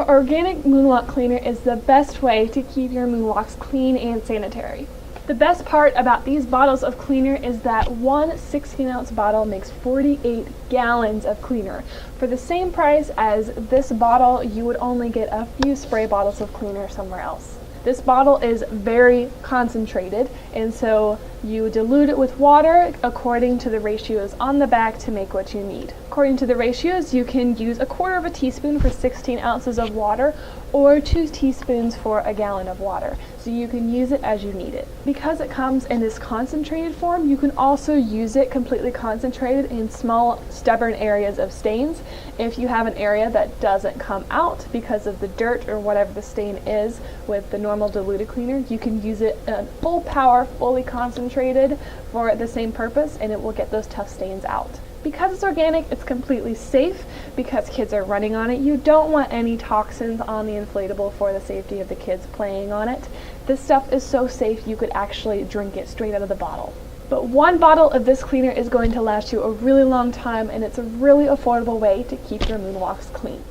Our organic Moonwalk cleaner is the best way to keep your moonwalks clean and sanitary. The best part about these bottles of cleaner is that one 16-ounce bottle makes 48 gallons of cleaner. For the same price as this bottle, you would only get a few spray bottles of cleaner somewhere else. This bottle is very concentrated, and so you dilute it with water according to the ratios on the back to make what you need. According to the ratios, you can use 1/4 teaspoon for 16 ounces of water or 2 teaspoons for a gallon of water. So you can use it as you need it. Because it comes in this concentrated form, you can also use it completely concentrated in small, stubborn areas of stains. If you have an area that doesn't come out because of the dirt or whatever the stain is with the normal diluted cleaner, you can use it in full power, fully concentrated for the same purpose, and it will get those tough stains out. Because it's organic, it's completely safe because kids are running on it. You don't want any toxins on the inflatable for the safety of the kids playing on it. This stuff is so safe you could actually drink it straight out of the bottle. But one bottle of this cleaner is going to last you a really long time, and it's a really affordable way to keep your moonwalks clean.